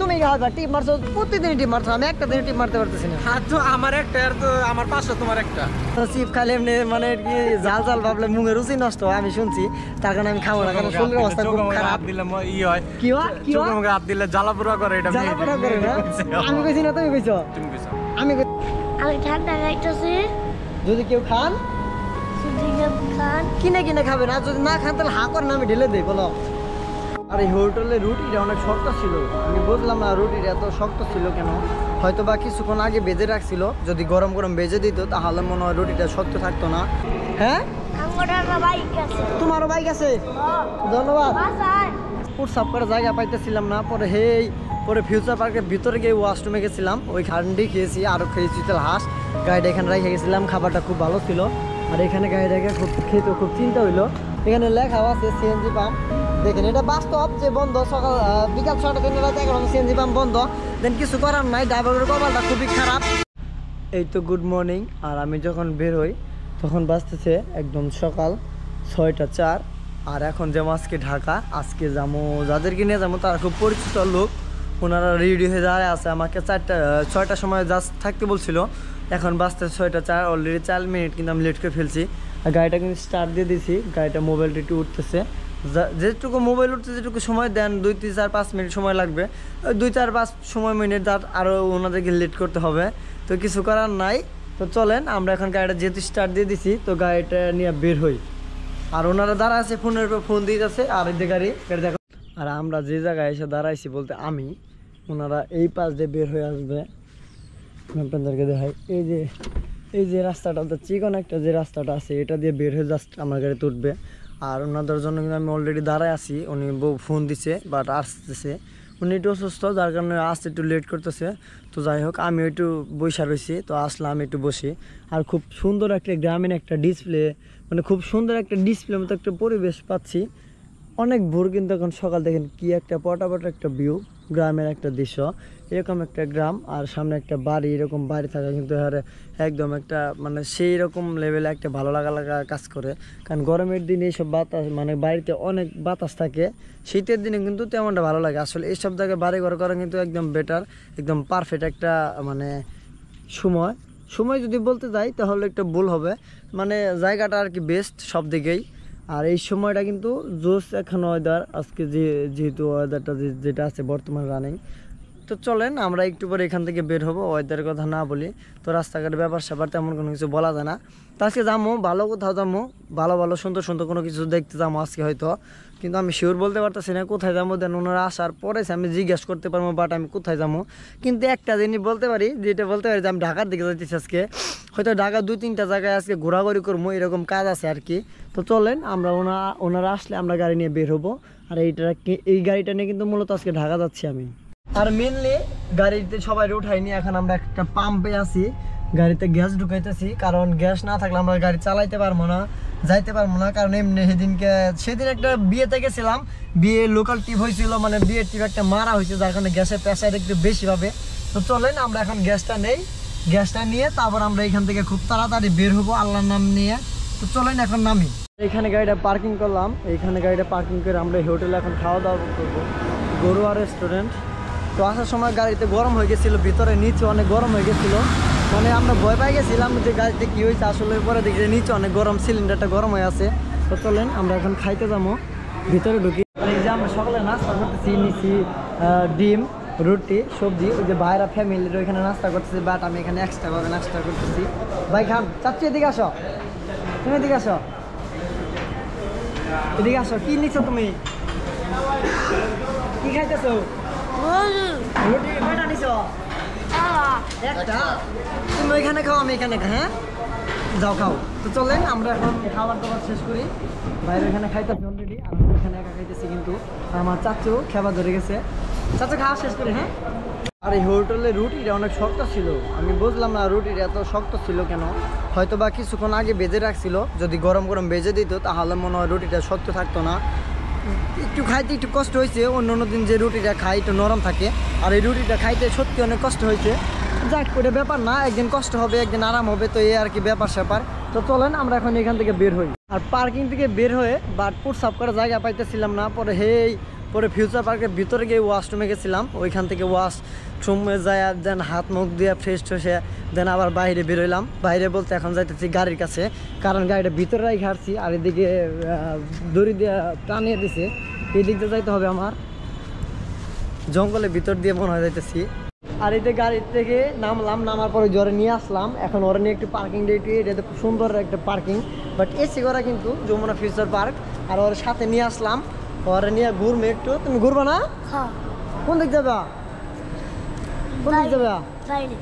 তুমি টিপ মারছো প্রতিদিন টিপ মারছো আমি একটা দিন টিপ মারতে পারতেছি না। তো আমার একটা আর তো আমার 500 তোমার একটা চিপ খাইলে এমনি মানে কি জাল জাল ভাবলে মুখের রুচি নষ্ট আমি শুনছি তার কারণে আমি খাবো না কারণ শরীরের অবস্থা খুব খারাপ। দিলে ই হয় কি হয় কি হয় চোখে হাত দিলে জ্বালাপোড়া করে এটা জ্বালাপোড়া করে না আমি কইছি না তুমি কইছো তুমি কইছো আমি আমি ঠান্ডা খাইতেছি যদি কেউ খান কিনে কিনে খাবেন আর যদি না খান তাহলে হা করে না আমি ঢেলে দেই বলো। আর এই হোটেলের রুটিটা অনেক শক্ত ছিল আমি বুঝলাম না রুটিটা এত শক্ত ছিল কেন, হয়তো বা কিছুক্ষণ আগে বেজে রাখছিল, যদি গরম গরম বেজে দিত তাহলে মনে হয় রুটিটা শক্ত থাকতো না। হ্যাঁ তোমারও বাইক আছে, ধন্যবাদ। প্রসাব করার জায়গা পাইতেছিলাম না, পরে ফিউচার পার্কের ভিতরে গিয়ে ওয়াশরুমে গেছিলাম, ওই খান্ডি খেয়েছি আরও খেয়েছি তেল হাঁস গাড়িটা এখানে রেখে গেছিলাম, খাবারটা খুব ভালো ছিল। আর এখানে গাড়িটাকে খেতে খুব চিন্তা হইলো, এখানে লেখাও আছে সিএনজি পাম্প, দেখেন এটা বাস্তব যে বন্ধ, সকাল বিকাল 6টা 3টা রাতে এখন সিএনজি পাম্প বন্ধ, দেন কিছু করার নাই, ড্রাইভারের কপালটা খুবই খারাপ। এই তো গুড মর্নিং, আর আমি যখন বের হই তখন বাজতেছে একদম সকাল 6টা 4, আর এখন যেমন আজকে ঢাকা, আজকে যাবো যাদেরকে নিয়ে যাবো তারা খুব পরিচিত লোক, ওনারা রেডি হয়ে দাঁড়ায় আছে, আমাকে 6টার সময় জাস্ট থাকতে বলছিল, এখন বাজতে 6টা 4, অলরেডি 4 মিনিট কিন্তু আমি লেট করে ফেলছি। আর গাড়িটা কিন্তু স্টার্ট দিয়ে দিয়েছি, গাড়িটা মোবাইলটা একটু উঠতেছে, যেটুকু মোবাইল উঠতে যেটুকু সময় দেন 2 3 4 5 মিনিট সময় লাগবে, ওই 2 4 5 মিনিট আরও ওনাদেরকে লেট করতে হবে, তো কিছু করার নাই। তো চলেন আমরা এখন গাড়িটা যেহেতু স্টার্ট দিয়ে দিছি তো গাড়িটা নিয়ে বের হই। আর ওনারা দাঁড়া আছে, ফোনের উপর ফোন দিয়ে যাচ্ছে, আর এই যে গাড়ি দেখো। আর আমরা যে জায়গায় এসে দাঁড়াইছি বলতে আমি, ওনারা এই পাশ দিয়ে বের হয়ে আসবে, আপনাদেরকে দেখাই, এই যে রাস্তাটা চিকন একটা যে রাস্তাটা আছে এটা দিয়ে বের হয়ে জাস্ট আমার গাড়িতে উঠবে। আর ওনাদের জন্য কিন্তু আমি অলরেডি দাঁড়ায় আছি, উনি ফোন দিছে বাট আসতেছে, উনি একটু অসুস্থ যার কারণে আসতে একটু লেট করতেছে। তো যাই হোক আমি একটু বসে রয়েছি, তো আসলাম একটু বসি। আর খুব সুন্দর একটা গ্রামীণ একটা ডিসপ্লে, মানে খুব সুন্দর একটা ডিসপ্লে মতো একটা পরিবেশ পাচ্ছি, অনেক ভোর কিন্তু এখন সকাল, দেখেন কি একটা পটাপট একটা ভিউ, গ্রামের একটা দৃশ্য, এরকম একটা গ্রাম আর সামনে একটা বাড়ি, এরকম বাড়ি থাকা কিন্তু একদম একটা মানে সেই রকম লেভেলে একটা ভালো লাগা কাজ করে। কারণ গরমের দিনে এইসব বাতাস মানে বাড়িতে অনেক বাতাস থাকে, শীতের দিনে কিন্তু তেমনটা ভালো লাগে। আসলে এইসব জায়গায় বাড়ি ঘর করা কিন্তু একদম বেটার, একদম পারফেক্ট একটা মানে সময় যদি বলতে যাই তাহলে একটা ভুল হবে, মানে জায়গাটা আর কি বেস্ট সব দিকেই। আর এই সময়টা কিন্তু জোস এখন ওয়েদার, আজকে যেহেতু ওয়েদারটা যেটা আছে বর্তমান রানিং। তো চলেন আমরা একটু পরে এখান থেকে বের হবো, ওয়েদারের কথা না বলি তো রাস্তাঘাটের ব্যাপার স্যাপার তেমন কোনো কিছু বলা যায় না। তো আজকে যাবো ভালো কোথাও যাবো, ভালো সুন্দর কোনো কিছু দেখতে যাবো আজকে হয়তো, কিন্তু আমি শিওর বলতে পারতেছি না কোথায় যাবো, দেন ওনারা আসার পরে আমি জিজ্ঞেস করতে পারবো বাট আমি কোথায় যাবো। কিন্তু একটা জিনিস বলতে পারি, যেটা বলতে পারি যে আমি ঢাকার দিকে যাইতেছি আজকে, হয়তো ঢাকা 2-3টা জায়গায় আজকে ঘোরাঘুরি করবো, এরকম কাজ আছে আর কি। তো চলেন আমরা ওনারা আসলে আমরা গাড়ি নিয়ে বের হবো। আর এই গাড়িটা নিয়ে কিন্তু মূলত আজকে ঢাকা যাচ্ছি আমি। আর মেনলি গাড়িতে সবাই উঠাইনি, এখন আমরা একটা পাম্পে আছি, গাড়িতে গ্যাস ঢুকাইতেছি, কারণ গ্যাস না থাকলে আমরা গাড়ি চালাইতে পারবো না, যাইতে পারবো না। কারণ এমনি সেদিন একটা বিয়েতে গেছিলাম, বিয়ে লোকাল টিপ হয়েছিল, মানে বিয়ের টিপ একটা মারা হয়েছে, যার কারণে গ্যাসের প্রেসার একটু বেশি পাবে। তো চলেন আমরা এখন গ্যাসটা নিয়ে তারপর আমরা এখান থেকে খুব তাড়াতাড়ি বের হবো আল্লাহর নাম নিয়ে। তো চলেন এখন নামি, এখানে গাড়িটা পার্কিং করলাম, এইখানে গাড়িটা পার্কিং করে আমরা এই হোটেলে এখন খাওয়া দাওয়া করবো, গরুয়া রেস্টুরেন্ট। তো আসার সময় গাড়িতে গরম হয়ে গেছিলো, ভিতরে নিচে অনেক গরম হয়ে গেছিলো, মানে আমরা ভয় পাই গেছিলাম যে গাড়িতে কী হয়েছে, আসলে পরে দেখি যে নিচে অনেক গরম, সিলিন্ডারটা গরম হয়ে আছে। তো চলেন আমরা এখন খাইতে যাবো, ভিতরে ঢুকি। এই যে আমরা সকালে নাস্তা করতেছি, নিচ্ছি ডিম, রুটি, সবজি, ওই যে বাইরা ফ্যামিলির ওইখানে নাস্তা করতেছি, বাট আমি এখানে এক্সট্রাভাবে নাস্তা করতেছি। ভাই খান, চাচ্ছি এদিকে আসো, তুমি এদিকে আসো, কি নিচ্ছ তুমি, কি খাইতেছো? রুটি কয়টা নিছো? একটা। তুমি ওইখানে খাও, আমি এখানে খাই, হ্যাঁ যাও খাও। তো চলেন আমরা এখন খাবার দাবার শেষ করি, বাইরে এখানে খাইতেছি অলরেডি, আর আমি এখানে একা খাইতেছি, কিন্তু আমার চাচু খাবার ধরে গেছে, চাচু খাওয়া শেষ করি। হ্যাঁ। আর এই হোটেলের রুটিটা অনেক শক্ত ছিল, আমি বুঝলাম না রুটিটা এত শক্ত ছিল কেন, হয়তো বা কিছুক্ষণ আগে বেজে রাখছিল, যদি গরম বেজে দিত তাহলে মনে হয় রুটিটা শক্ত থাকতো না। একটু খাইতে একটু কষ্ট হয়েছে, অন্য দিন যে রুটিটা খাই একটু নরম থাকে, আর এই রুটিটা খাইতে সত্যি অনেক কষ্ট হয়েছে। যাক করে ব্যাপার না, একদিন কষ্ট হবে একদিন আরাম হবে, তো এই আর কি ব্যাপার স্যাপার। তো চলেন আমরা এখন এখান থেকে বের হই। আর পার্কিং থেকে বের হয়ে বাট প্রসাব করার জায়গা পাইতেছিলাম না, পরে পরে ফিউচার পার্কের ভিতরে গিয়ে ওয়াশরুমে গেছিলাম, ওইখান থেকে ওয়াশরুমে যায় দেন হাত মুখ দিয়ে ফ্রেশ ট্রেশে দেন আবার বাইরে বেরোইলাম। বাইরে বলতে এখন যাইতেছি গাড়ির কাছে, কারণ গাড়িটা ভিতরে রাখি হারছি আর এদিকে দড়ি দিয়ে টানিয়ে দিছে, এই দিক দিয়ে যাইতে হবে আমার, জঙ্গলের ভিতর দিয়ে মনে হয় যাইতেছি। আর এতে গাড়ির থেকে নামলাম, নামার পরে জ্বরে নিয়ে আসলাম, এখন ওরা নিয়ে একটু পার্কিং দিয়েছি, এটাতে খুব সুন্দর একটা পার্কিং, বাট এসি করা কিন্তু যমুনা ফিউচার পার্ক। আর ওর সাথে নিয়ে আসলাম, ওরা নিয়ে ঘুরবে একটু। তুমি ঘুরবা না? হ্যাঁ কোন দিক যাবে? কোন দিক যাবে? বাইরে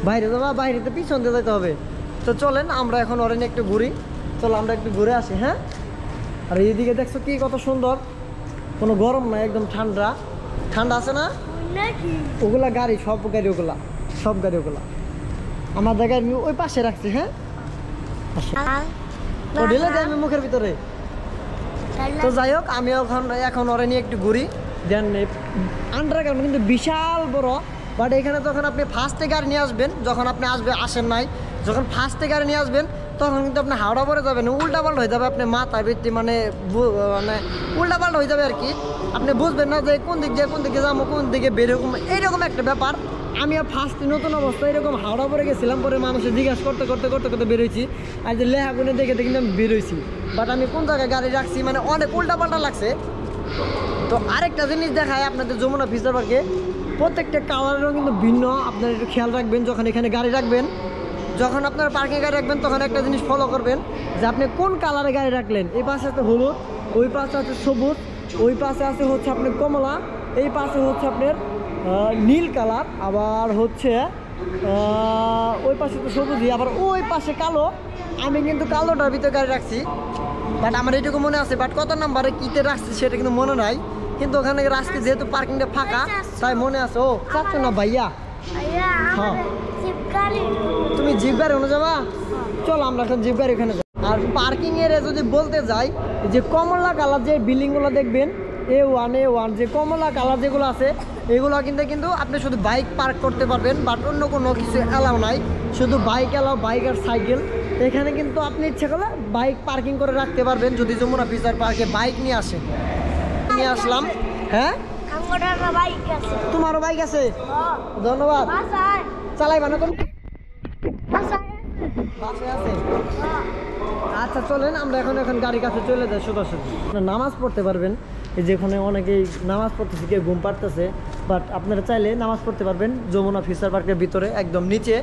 বাইরে যাবা? বাইরে তো পিছন দিয়ে যেতে হবে। তো চলেন আমরা এখন ওরা নিয়ে একটু ঘুরি, চলো আমরা একটু ঘুরে আসি। হ্যাঁ, আর এইদিকে দেখছো কি কত সুন্দর, কোনো গরম নাই, একদম ঠান্ডা ঠান্ডা আছে না? নাকি ওগুলা গাড়ি, সব গাড়ি ওগুলা, সব গাড়ি ওগুলা আমার জায়গায় আমি ওই পাশে রাখছি। হ্যাঁ, ও ঢেলে দেয় আমি মুখের ভিতরে। তো যাই হোক, আমি এখন ওরা নিয়ে একটু ঘুরি। দেন আন্ডারগ্রাউন্ড কিন্তু বিশাল বড়, বাট এখানে যখন আপনি ফার্স্টে গাড়ি নিয়ে আসবেন, যখন আপনি আসেন নাই, যখন ফার্স্টে গাড়ি নিয়ে আসবেন তখন কিন্তু আপনি হাওড়া পরে যাবেন, উল্টা পাল্টা হয়ে যাবে, আপনি মাথায় বৃত্তি মানে উল্টা পাল্টা হয়ে যাবে আর কি। আপনি বুঝবেন না যে কোন দিক দিয়ে কোন দিকে যাবো, কোন দিকে বেরোকম, এইরকম একটা ব্যাপার। আমি আর ফার্স্টে নতুন অবস্থায় এরকম হাওড়া পরে গেছিলাম, পরে মানুষের জিজ্ঞাসা করতে করতে করতে করতে বেরোইছি, আর যে লেহাগুনে দেখে কিন্তু আমি বেরোইছি, বাট আমি কোন জায়গায় গাড়ি রাখছি মানে অনেক উল্টা পাল্টা লাগছে। তো আরেকটা জিনিস দেখায় আপনাদের যমুনা ফিউচার পার্কে, প্রত্যেকটা কালারেরও কিন্তু ভিন্ন, আপনারা একটু খেয়াল রাখবেন যখন এখানে গাড়ি রাখবেন, যখন আপনারা পার্কিং গাড়ি রাখবেন তখন একটা জিনিস ফলো করবেন যে আপনি কোন কালারে গাড়ি রাখলেন। এই পাশে আছে হলুদ, ওই পাশে আছে সবুজ, ওই পাশে আছে হচ্ছে আপনার কমলা, এই পাশে হচ্ছে আপনার নীল কালার, আবার হচ্ছে ওই পাশে তো সবুজই, আবার ওই পাশে কালো। আমি কিন্তু কালোটার ভিতরে গাড়ি রাখছি, বাট আমার এইটুকু মনে আছে, বাট কত নাম্বারে কীতে রাখছি সেটা কিন্তু মনে নাই, কিন্তু ওখানে রাখছি যেহেতু পার্কিংটা ফাঁকা তাই মনে আছে। ও চাচ্ছ না ভাইয়া? হ্যাঁ, তুমি জিপ গাড়ি ওখানে যাবা? চলো আমরা এখন জিপ গাড়ি ওখানে যাই। আর পার্কিং এর যদি বলতে যাই, যে কমলা কালার যে বিল্ডিংগুলো দেখবেন A1 যে কমলা কালার যেগুলো আছে, এগুলো কিন্তু আপনি শুধু বাইক পার্ক করতে পারবেন, বাট অন্য কোনো কিছু অ্যালাউ নাই, শুধু বাইক অ্যালাউ, বাইক আর সাইকেল। এখানে কিন্তু আপনি ইচ্ছে করলে বাইক পার্কিং করে রাখতে পারবেন যদি যমুনা ফিউচার পার্কে বাইক নিয়ে আসেন। নিয়ে আসলাম। হ্যাঁ, তোমারও বাইক আছে? ধন্যবাদ। চালাইবা না তুমি? বাসে আছে? আচ্ছা চলেন আমরা এখন গাড়ির কাছে চলে যাই সোজাসুজি। নামাজ পড়তে পারবেন, এই যেখানে অনেকেই নামাজ পড়তেছে, কেউ ঘুম পাড়তেছে, বাট আপনারা চাইলে নামাজ পড়তে পারবেন যমুনা ফিউচার পার্কের ভিতরে একদম নিচে।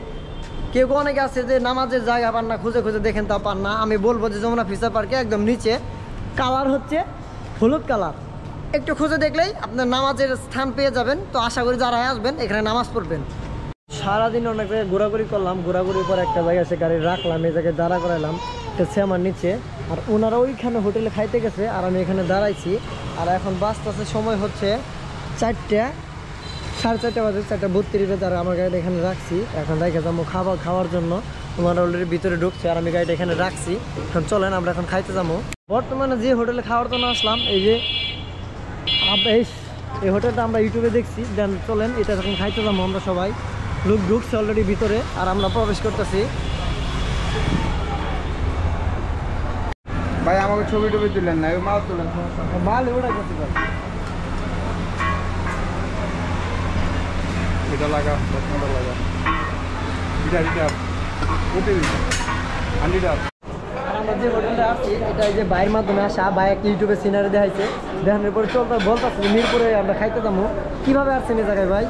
কেউ অনেকে আছে যে নামাজের জায়গা পান না, খুঁজে খুঁজে দেখেন তা পান না, আমি বলবো যে যমুনা ফিউচার পার্কে একদম নিচে, কালার হচ্ছে হলুদ কালার, একটু খুঁজে দেখলেই আপনার নামাজের স্থান পেয়ে যাবেন। তো আশা করি যারা আসবেন এখানে নামাজ পড়বেন। সারাদিন অনেক জায়গায় ঘোরাঘুরি করলাম, ঘোরাঘুরির পর একটা জায়গায় এসে গাড়ি রাখলাম, এই জায়গায় দাঁড়া করাইলাম, সে আমার নিচে, আর ওনারা ওইখানে হোটেলে খাইতে গেছে আর আমি এখানে দাঁড়াইছি। আর এখন বাসটাতে সময় হচ্ছে 4টা, 4:30 বাজে, 4:32 বাজে, আর আমার গাড়িটা এখানে রাখছি। এখন রেখে যাবো খাওয়ার জন্য, ওনারা অলরেডি ভিতরে ঢুকছে আর আমি গাড়িটা এখানে রাখছি। এখন চলেন আমরা এখন খাইতে যাবো। বর্তমানে যে হোটেলে খাওয়ার জন্য আসলাম, এই যে এই হোটেলটা আমরা ইউটিউবে দেখছি, দেন চলেন এটা এখন খাইতে যাবো আমরা সবাই। লোক ঢুকছে অলরেডি ভিতরে আর আমরা প্রবেশ করতেছি। ভাই আমাকে ছবি টবি তুলেন না, মাল তুলেন, মাল ওটা করতে পারে। এটা লাগা, বসমাটা লাগা, এটা আর আমরা যে হোটেলটা আসছি এটা যে বাইরের মাধ্যমে আসা, ভাই একটা ইউটিউবে সিনারি দেখাইছে, দেখানোর পরে চলতে বলতেছে যে মিরপুরে আমরা খাইতে যাবো। কীভাবে আসছেন এই জায়গায় ভাই?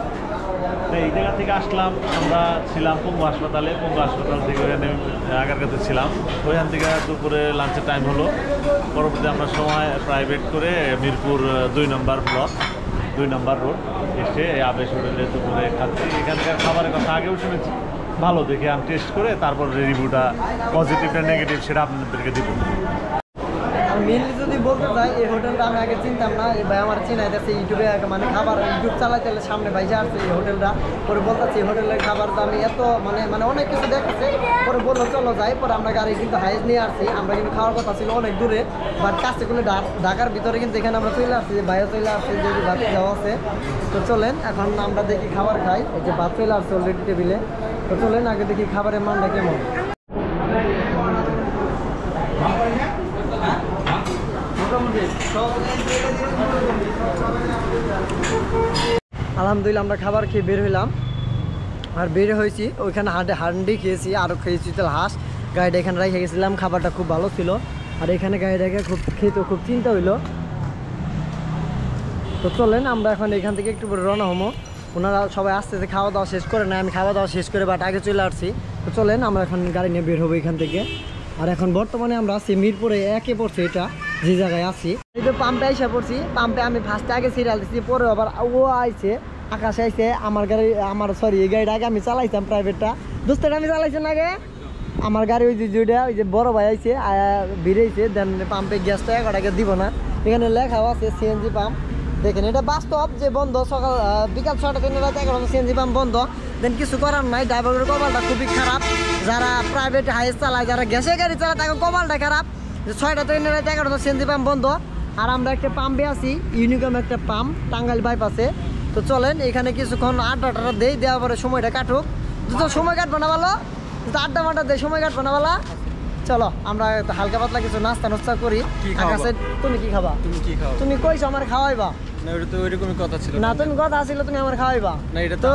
এই জায়গা থেকে আসলাম, আমরা ছিলাম পঙ্গু হাসপাতালে, পঙ্গু হাসপাতাল থেকে ওখানে আগারগাঁওতে ছিলাম, ওইখান থেকে দুপুরে লাঞ্চের টাইম হলো, পরবর্তী আমরা সময় প্রাইভেট করে মিরপুর 2 নম্বর ব্লক 2 নম্বর রোড এসে আবেশ হোটেলে দুপুরে খাচ্ছি। এখানকার খাবারের কথা আগেও শুনেছি, ভালো দেখে আমি টেস্ট করে তারপর রিভিউটা পজিটিভ না নেগেটিভ সেটা আপনাদেরকে দেবো। আর মেনলি যদি বলতে চাই, এই হোটেলটা আমি আগে চিনতাম না, এই ভাই আমার চিনাই যাচ্ছে ইউটিউবে, মানে খাবার ইউটিউব চালাইতে সামনে ভাই যা আসছে এই হোটেলটা, পরে বলতেছি এই হোটেলের খাবার তো আমি এত মানে অনেক কিছু দেখেছি, পরে বললো চলো যাই, পরে আমরা গাড়ি কিন্তু হাইজ নিয়ে আসছি। আমরা কিন্তু খাওয়ার কথা ছিল অনেক দূরে, বাট কাছে কোনো ঢাকার ভিতরে কিন্তু এখানে আমরা চলে আসছি, যে বাইরে চলে আসছি, যে ভাত যাওয়া আছে। তো চলেন এখন আমরা দেখি খাবার খাই, এই যে ভাত চলে আসছে অলরেডি টেবিলে। তো চলেন আগে দেখি খাবারের মানটা কেমন। মোটামুটি আলহামদুলিল্লাহ আমরা খাবার খেয়ে বের হইলাম, আর বের হয়েছি ওইখানে হান্ডি খেয়েছি, আরও খেয়েছি তেল হাঁস। গাড়িটা এখানে রেখে গেছিলাম, খাবারটা খুব ভালো ছিল। আর এখানে গাড়ি রেখে খেতে খুব চিন্তা হইলো। তো চলেন আমরা এখন এখান থেকে একটু পরে রওনা হবো। ওনারা সবাই আস্তে আস্তে খাওয়া দাওয়া শেষ করে নেয়, আমি খাওয়া দাওয়া শেষ করে বাট আগে চলে আসছি। তো চলেন আমরা এখন গাড়ি নিয়ে বের হবো এখান থেকে। আর এখন বর্তমানে আমরা আছি মিরপুরে 1-এ পড়ছি, এটা যে জায়গায় আছি। এই তো পাম্পে এসে পড়ছি। পাম্পে আমি ফার্স্টে আগে সিরিয়াল দিচ্ছি, পরে আবার ও আইছে, আকাশে আইছে। আমার গাড়ি এই গাড়িটা আগে আমি চালাইতাম, প্রাইভেটটা দোস্তটা আমি চালাইছেন আগে। আমার গাড়ি ওই যে বড় ভাই আইছে ভিড়েছে, দেন পাম্পে গ্যাসটা 1 টাকা দিব না। এখানে লেখাও আছে সিএনজি পাম্প। দেখেন এটা বাস্তব যে বন্ধ, সকাল বিকাল 6টা থেকে রাত 11টা সিএনজি পাম্প বন্ধ। দেন কিছু করার নাই, ড্রাইভারের কপালটা খুবই খারাপ। যারা প্রাইভেট হাইস চালায়, যারা গ্যাসের গাড়ি চালায়, তাকে কপালটা খারাপ। 6টা থেকে রাত 11টা সিএনজি পাম্প বন্ধ। আর আমরা একটা পাম্পে আছি, ইউনিকম একটা পাম্প, টাঙ্গাইল বাইপাসে। তো চলেন এখানে কিছুক্ষণ আড্ডাটা দেওয়ার পরে সময়টা কাটুক। তো সময় কাটবো না ভালো, আড্ডা মাড্ডা দিয়ে সময় কাটবো না ভালো। চলো আমরা হালকা পাতলা কিছু নাস্তা করি। আকাশে তুমি কি খাবা? তুমি কইছো আমার খাওয়াইবা না, ওটা তো ওইরকমই কথা ছিল না, তুমি কথা ছিল তুমি আমার খাওয়াইবা না। এটা তো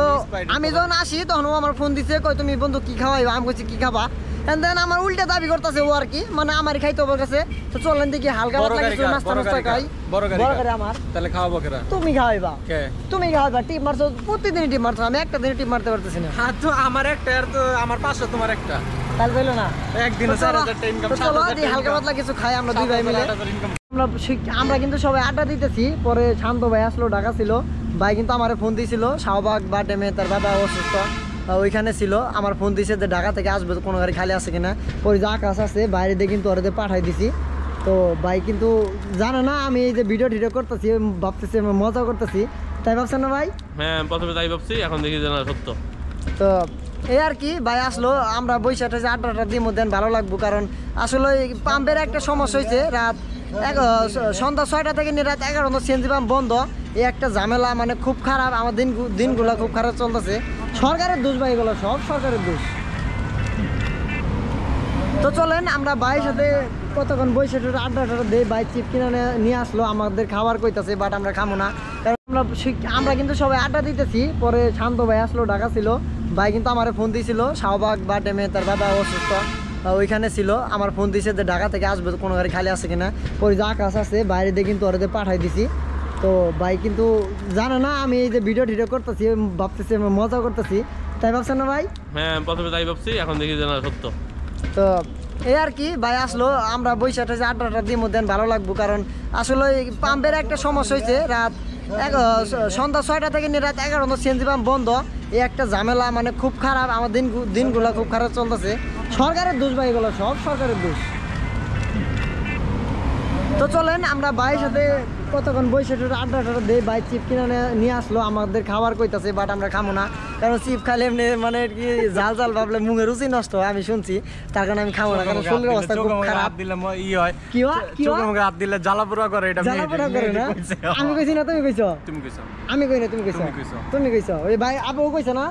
আমি যখন আসি তখন ও আমার ফোন দিছে, কই তুমি বন্ধু কি খাওয়াইবা? আমি কইছি কি খাবা, এন্ড দেন আমার উল্টা দাবি করতেছে ও আর কি, মানে আমারই খাইতে ওর কাছে। তো চলেন দেখি হালকা পাতলা কিছু নাস্তা খাই। বড় গাড়ি আমার, তাহলে খাওয়াবো কেরা? তুমি খাওয়াইবা। কে? তুমি খাওয়াইবা। টিপ মারছো প্রতিদিন, টিপ মারছো, আমি একটা দিন টিপ মারতে পারতেছি না। হ্যাঁ তো আমার একটা, আর তো আমার 500 তোমার একটা, তাহলে বললো না একদিনে 4000 টাকা ইনকাম। চলো হালকা পাতলা কিছু খাই আমরা দুই ভাই মিলে। আমরা কিন্তু সবাই আড্ডা দিতেছি। পরে শান্ত ভাই আসলো, ঢাকা ছিল ভাই, কিন্তু আমার ফোন দিয়েছিল শাহবাগ বা ডেমে, তার বাবা অসুস্থ ওইখানে ছিল। আমার ফোন দিয়েছে যে ঢাকা থেকে আসবে, কোনো গাড়ি খালি আছে কিনা। পরে যে আকাশ আছে বাইরে দিয়ে কিন্তু ওদের পাঠাই দিছি। তো ভাই কিন্তু জানে না আমি এই যে ভিডিও করতেছি, ভাবতেছি আমি মজা করতেছি, তাই ভাবছেন না ভাই? হ্যাঁ প্রথমে তাই ভাবছি, এখন দেখি জানা সত্য। তো এই আর কি, ভাই আসলো, আমরা বৈশাখে যে আড্ডাটা দিয়ে মধ্যে ভালো লাগবো। কারণ আসলে পাম্পের একটা সমস্যা হয়েছে, সন্ধ্যা 6টা থেকে রাত 11টা সিএনজি পাম্প বন্ধ। এই একটা ঝামেলা, মানে খুব খারাপ। আমার দিনগুলো খুব খারাপ চলতেছে। সরকারের দোষ ভাই, এগুলো সব সরকারের দোষ। তো চলেন আমরা ভাইয়ের সাথে কতক্ষণ বৈশাখে আড্ডাটা দিই। ভাই চিপ কিনে নিয়ে আসলো, আমাদের খাবার কইতাছে, বাট আমরা খাবো না। কারণ আমরা কিন্তু সবাই আড্ডা দিতেছি। পরে শান্ত ভাই আসলো, ঢাকা ছিল ভাই, কিন্তু আমার ফোন দিয়েছিল শাহবাগ বা ডেমে, তার বাবা অসুস্থ ওইখানে ছিল। আমার ফোন দিয়েছে যে ঢাকা থেকে আসবে, কোনো গাড়ি খালি আছে কিনা। পরে যে আকাশ আছে বাইরে দিয়ে কিন্তু ওদের পাঠাই দিছি। তো ভাই কিন্তু জানে না আমি এই যে ভিডিও করতেছি, ভাবতেছি আমি মজা করতেছি, তাই ভাবছেন না ভাই? হ্যাঁ প্রথমে তাই ভাবছি, এখন দেখি জানা সত্য। তো এই আর কি, ভাই আসলো, আমরা বৈশাখে যে আড্ডাটা দিয়ে মধ্যে ভালো লাগবো। কারণ আসলে পাম্পের একটা সমস্যা হয়েছে, সন্ধ্যা 6টা থেকে রাত 11টা সিএনজি পাম্প বন্ধ। এই একটা ঝামেলা, মানে খুব খারাপ। আমার দিনগুলো খুব খারাপ চলতেছে। সরকারের দোষ ভাই, এগুলো সব সরকারের দোষ। তো চলেন আমরা ভাইয়ের সাথে কতক্ষণ বৈশাখে আড্ডাটা দিই। ভাই চিপ কিনে নিয়ে আসলো, আমাদের খাবার কইতাছে, বাট আমরা খাবো না। কারণ চিপ খাইলে এমনি মানে কি ঝাল ভাবলে মুখের রুচি নষ্ট হয়, আমি শুনছি, তার কারণে আমি খাবো না। কারণ শরীরের অবস্থা খুব খারাপ। কি হাত দিলে জ্বালাপোড়া করে, এটা জ্বালাপোড়া করে না? আমি কইছি না, তুমি কইছো? তুমি কইছো। আমি কই না, তুমি কইছো। তুমি কইছো। ওই ভাই আপু কইছো না?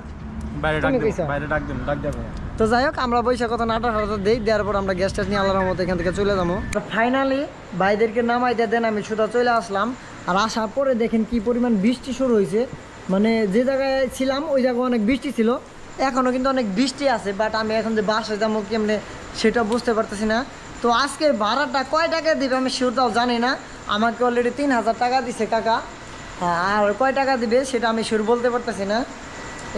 বাইরে ডাক দেবো। তো যাই হোক, আমরা বৈশাখ কত নাটা দিই, দেওয়ার পর আমরা গ্যাস নিয়ে আল্লাহর মতো এখান থেকে চলে যাবো। ফাইনালি ভাইদেরকে নামাইতে দেন, আমি শুধু চলে আসলাম। আর আসার পরে দেখেন কি পরিমাণ বৃষ্টি শুরু হয়েছে। মানে যে জায়গায় ছিলাম ওই জায়গায় অনেক বৃষ্টি ছিল, এখনও কিন্তু অনেক বৃষ্টি আছে। বাট আমি এখন যে বাসে যাবো কেমনে সেটা বুঝতে পারতেছি না। তো আজকে ভাড়াটা কয় টাকা দিবে আমি শিওরটাও জানি না। আমাকে অলরেডি 3000 টাকা দিছে কাকা, আর কয় টাকা দিবে সেটা আমি শিওর বলতে পারতেছি না।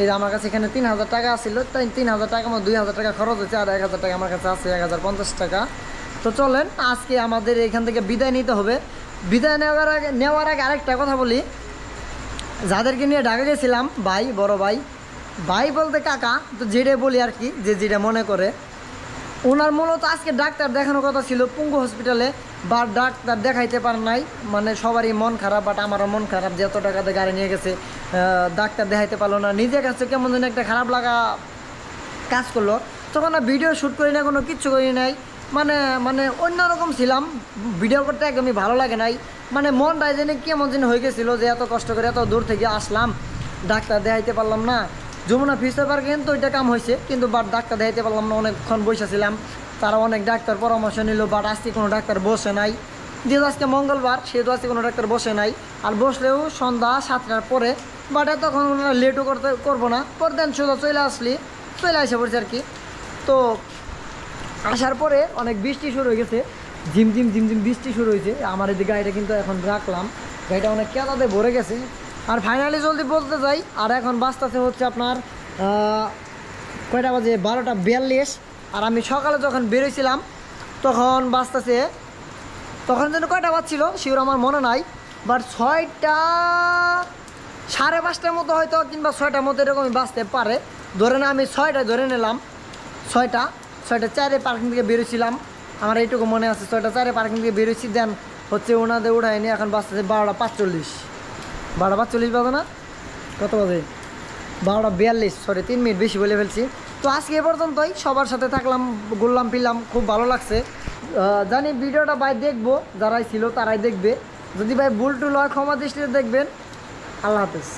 এই যে আমার কাছে এখানে 3000 টাকা ছিল, তাই 3000 টাকা আমার 2000 টাকা খরচ হয়েছে, আর 1000 টাকা আমার কাছে আছে, 1050 টাকা। তো চলেন আজকে আমাদের এখান থেকে বিদায় নিতে হবে। বিদায় নেওয়ার আগে আরেকটা কথা বলি, যাদেরকে নিয়ে ঢাকা গেছিলাম, ভাই বড় ভাই বলতে কাকা, তো যেটা বলি আর কি, যে যেটা মনে করে। ওনার মূলত আজকে ডাক্তার দেখানোর কথা ছিল পঙ্গু হসপিটালে, বা ডাক্তার দেখাইতে পারেন নাই। মানে সবারই মন খারাপ, বাট আমারও মন খারাপ যে এত টাকাতে গাড়ি নিয়ে গেছে, ডাক্তার দেখাইতে পারলো না। নিজের কাছে কেমন যেন একটা খারাপ লাগা কাজ করলো। তখন না ভিডিও শ্যুট করি না, কোনো কিচ্ছু করি নাই। মানে অন্যরকম ছিলাম, ভিডিও করতে একদমই ভালো লাগে নাই। মানে মনটাই যেন কেমন যেন হয়ে গেছিলো যে এত কষ্ট করে এত দূর থেকে আসলাম, ডাক্তার দেখাইতে পারলাম না। যমুনা ফিউচার পার্কে কিন্তু ওইটা কাম হয়েছে, কিন্তু বাট ডাক্তার দেখাইতে পারলাম না। অনেকক্ষণ বসেছিলাম, তারা অনেক ডাক্তার পরামর্শ নিল, বাট আজকে কোনো ডাক্তার বসে নাই। যেহেতু আজকে মঙ্গলবার, সেহেতু আজকে কোনো ডাক্তার বসে নাই। আর বসলেও সন্ধ্যা 7টার পরে বাট তখন ওনারা লেটও করবো না, পর দেন সোজা চলে আসে পড়ছে আর কি। তো আসার পরে অনেক বৃষ্টি শুরু হয়ে গেছে, ঝিমঝিম বৃষ্টি শুরু হয়েছে। আমার এদিকে গাড়িটা কিন্তু এখন রাখলাম, গাড়িটা অনেক কেদাতে ভরে গেছে। আর ফাইনালি জলদি বলতে যাই, আর এখন বাজতেছে হচ্ছে আপনার কয়টা বাজে 12:42। আর আমি সকালে যখন বেরোইছিলাম তখন বাজতেছে, তখন যেন কয়টা বাজছিল শিওর আমার মনে নাই, বাট 6টা 5:30টার মতো হয়তো, কিংবা 6টার মতো এরকমই বাজতে পারে। ধরে না আমি 6টায় ধরে নিলাম, 6টা 4-এ পার্কিং থেকে বেরোছিলাম, আমার এইটুকু মনে আছে। 6টা 4-এ পার্কিং থেকে বেরোচ্ছি, দেন হচ্ছে ওনাদের উঠায়নি। এখন বাজতেছে 12:45 বাজে না, কত বাজে 12:42, সরি 3 মিনিট বেশি বলে ফেলছি। তো আজকে এ পর্যন্তই, সবার সাথে থাকলাম, ঘুরলাম ফিরলাম, খুব ভালো লাগছে। জানি ভিডিওটা ভাই দেখবো, যারাই ছিল তারাই দেখবে, যদি ভাই ভুল টুল হয় ক্ষমা দৃষ্টিতে দেখবেন। আল্লাহ হাফেজ।